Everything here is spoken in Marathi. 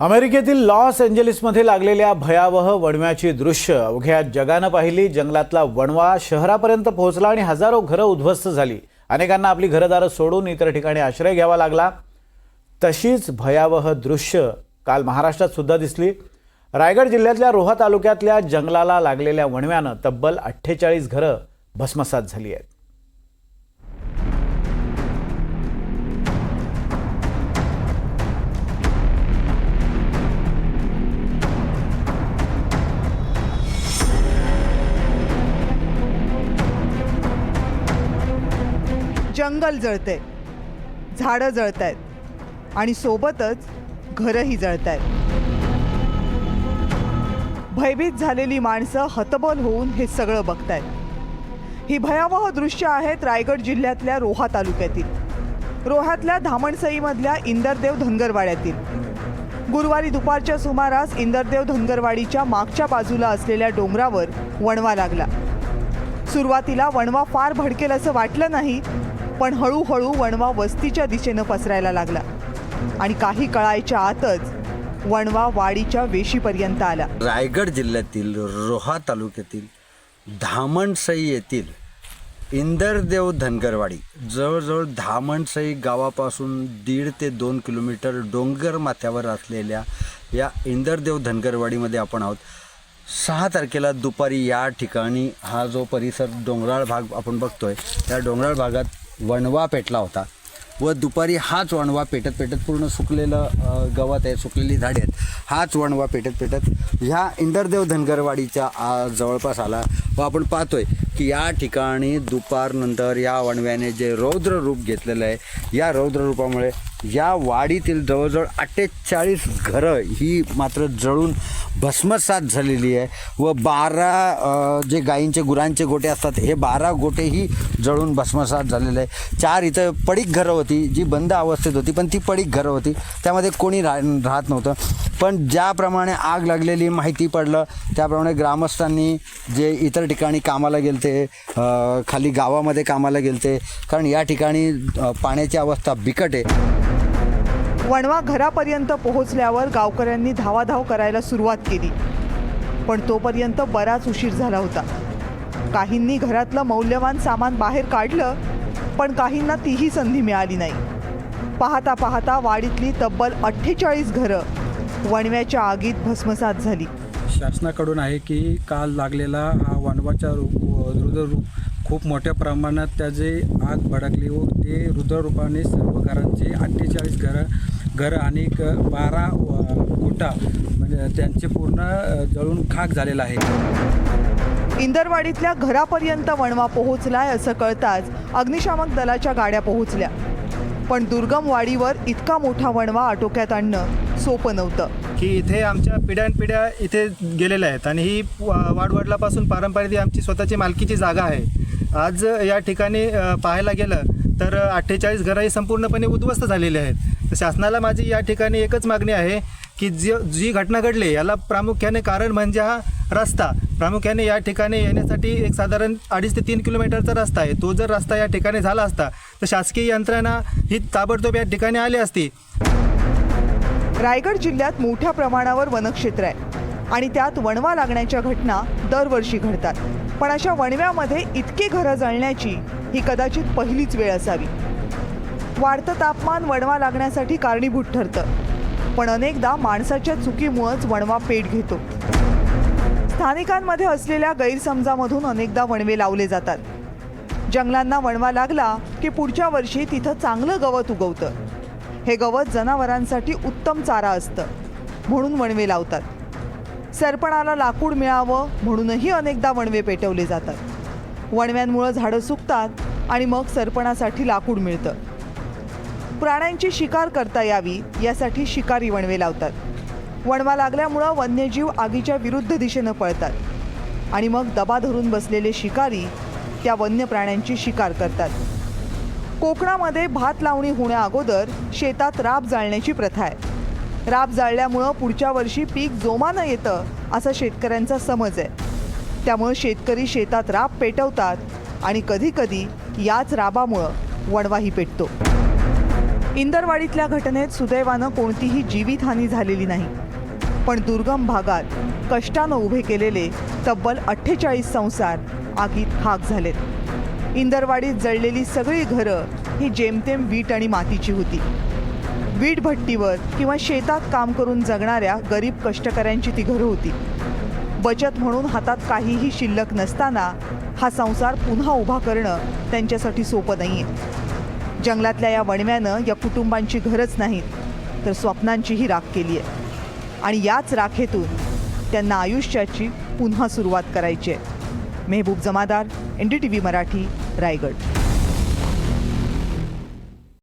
अमेरिकेतील लॉस एंजेलिसमध्ये लागलेल्या भयावह वणव्याची दृश्य अवघ्या जगानं पाहिली। जंगलातला वणवा शहरापर्यंत पोहोचला आणि हजारो घरं उद्ध्वस्त झाली। अनेकांना आपली घरदारं सोडून इतर ठिकाणी आश्रय घ्यावा लागला। तशीच भयावह दृश्य काल महाराष्ट्रात सुद्धा दिसली। रायगड जिल्ह्यातल्या रोहा तालुक्यातल्या जंगलाला लागलेल्या वणव्यानं तब्बल 48 घरं भस्मसात झाली आहेत। जंगल जळते, झाडं जळतायत आणि सोबतच घरही जळतायत। भयभीत झालेली माणसं हतबल होऊन हे सगळं बघतायत। ही भयावह दृश्य आहेत रायगड जिल्ह्यातल्या रोहा तालुक्यातील। रोह्यातल्या धामणसईमधल्या इंदरदेव धनगरवाड्यातील गुरुवारी दुपारच्या सुमारास इंदरदेव धनगरवाडीच्या मागच्या बाजूला असलेल्या डोंगरावर वणवा लागला। सुरुवातीला वणवा फार भडकेल असं वाटलं नाही, पण हळूहळू वणवा वस्तीच्या दिशेनं पसरायला लागला आणि काही कळायच्या आतच वणवा वाडीच्या वेशीपर्यंत आला। रायगड जिल्ह्यातील रोहा तालुक्यातील धामणसई येथील इंदरदेव धनगरवाडी जवळजवळ धामणसई गावापासून 1.5 ते 2 किलोमीटर डोंगर माथ्यावर असलेल्या या इंदरदेव धनगरवाडीमध्ये आपण आहोत। 6 तारखेला दुपारी या ठिकाणी हा जो परिसर डोंगराळ भाग आपण बघतोय, त्या डोंगराळ भागात वणवा पेटला होता व दुपारी हाच वणवा पेटत पूर्ण सुकलेलं गवत आहे, सुकलेली झाडे आहेत, हाच वणवा पेटत ह्या इंदरदेव धनगरवाडीच्या जवळपास आला व आपण पाहतोय की या ठिकाणी दुपारनंतर या वणव्याने जे रौद्र रूप घेतलेलं आहे, या रौद्र रूपामुळे या वाडीतील जवळजवळ 48 घरं ही मात्र जळून भस्मसात झालेली आहे व 12 जे गायींचे गुरांचे गोटे असतात, हे 12 गोटेही जळून भस्मसात झालेले आहे। 4 इथं पडीक घरं होती जी बंद अवस्थेत होती, पण ती पडीक घरं होती, त्यामध्ये कोणी राहत नव्हतं। पण ज्याप्रमाणे आग लागलेली माहिती पडलं त्याप्रमाणे ग्रामस्थांनी जे इतर ठिकाणी कामाला गेलते, खाली गावामध्ये कामाला गेलते, कारण या ठिकाणी पाण्याची अवस्था बिकट आहे। वणवा घरापर्यंत पोहोचल्यावर गावकऱ्यांनी धावाधाव करायला सुरुवात केली, पण तोपर्यंत बराच उशीर झाला होता। काहींनी घरातलं मौल्यवान सामान बाहेर काढलं, पण काहींना तीही संधी मिळाली नाही। पाहता पाहता वाडीतली तब्बल 48 घरं वणव्याच्या आगीत भस्मसात झाली। शासनाकडून आहे की काल लागलेला हा वणवाचा रुद्ररूप खूप मोठ्या प्रमाणात त्याचे आग भडकली व ते रुद्ररूपाने सर्व घरांचे 48 घरं आणि 12 गोटा म्हणजे त्यांचे पूर्ण जळून खाक झालेला आहे। इंदरवाडीतल्या घरापर्यंत वणवा पोहोचलाय असं कळताच अग्निशामक दलाच्या गाड्या पोहोचल्या, पण दुर्गम वाडीवर इतका मोठा वणवा आटोक्यात आणणं सोपं नव्हतं। की इथे आमच्या पिढ्यानपिढ्या इथे गेलेल्या आहेत आणि ही वाडवडिलापासून पारंपरिक आमची स्वतःची मालकीची जागा आहे। आज या ठिकाणी पाहायला गेलं तर 48 घरं ही संपूर्णपणे उद्ध्वस्त झालेली आहेत। तर शासनाला माझी या ठिकाणी एकच मागणी आहे की जी घटना घडली याला प्रामुख्याने कारण म्हणजे हा रस्ता। प्रामुख्याने या ठिकाणी येण्यासाठी एक साधारण 2.5 ते 3 किलोमीटरचा रस्ता आहे। तो जर रस्ता या ठिकाणी झाला असता तर शासकीय यंत्रणा ही ताबडतोब या ठिकाणी आली असती। रायगड जिल्ह्यात मोठ्या प्रमाणावर वनक्षेत्र आहे आणि त्यात वणवा लागण्याच्या घटना दरवर्षी घडतात, पण अशा वणव्यामध्ये इतके घरं जळण्याची ही कदाचित पहिलीच वेळ असावी। वाढतं तापमान वणवा लागण्यासाठी कारणीभूत ठरतं, पण अनेकदा माणसाच्या चुकीमुळेच वणवा पेट घेतो। स्थानिकांमध्ये असलेल्या गैरसमजामधून अनेकदा वणवे लावले जातात। जंगलांना वणवा लागला की पुढच्या वर्षी तिथं चांगलं गवत उगवतं। हे गवत जनावरांसाठी उत्तम चारा असतं, म्हणून वणवे लावतात। सरपणाला लाकूड मिळावं म्हणूनही अनेकदा वणवे पेटवले जातात। वणव्यांमुळे झाडं सुकतात आणि मग सरपणासाठी लाकूड मिळतं। प्राण्यांची शिकार करता यावी यासाठी शिकारी वणवे लावतात। वणवा लागल्यामुळं वन्यजीव आगीच्या विरुद्ध दिशेनं पळतात आणि मग दबा धरून बसलेले शिकारी त्या वन्य प्राण्यांची शिकार करतात। कोकणामध्ये भात लावणी होण्या अगोदर शेतात राब जाळण्याची प्रथा आहे। राब जाळल्यामुळं पुढच्या वर्षी पीक जोमानं येतं असा शेतकऱ्यांचा समज आहे। त्यामुळे शेतकरी शेतात राब पेटवतात आणि कधीकधी याच राबामुळं वणवाही पेटतो। इंदरवाडीतल्या घटनेत सुदैवानं कोणतीही जीवितहानी झालेली नाही, पण दुर्गम भागात कष्टानं उभे केलेले तब्बल 48 संसार आगीत खाक झालेत. इंदरवाडीत जळलेली सगळी घरं ही जेमतेम वीट आणि मातीची होती. वीट भट्टीवर किंवा शेतात काम करून जगणाऱ्या गरीब कष्टकऱ्यांची ती घरं होती. बचत म्हणून हातात काहीही शिल्लक नसताना हा संसार पुन्हा उभा करणं त्यांच्यासाठी सोपं नाहीये. जंगलातल्या या वणव्यानं या कुटुंबांची घरच नाहीत तर स्वप्नांचीही राख केली आहे आणि याच राखेतून त्यांना आयुष्याची पुन्हा सुरुवात करायची आहे. मेहबूब जमादार, NDTV मराठी, रायगड.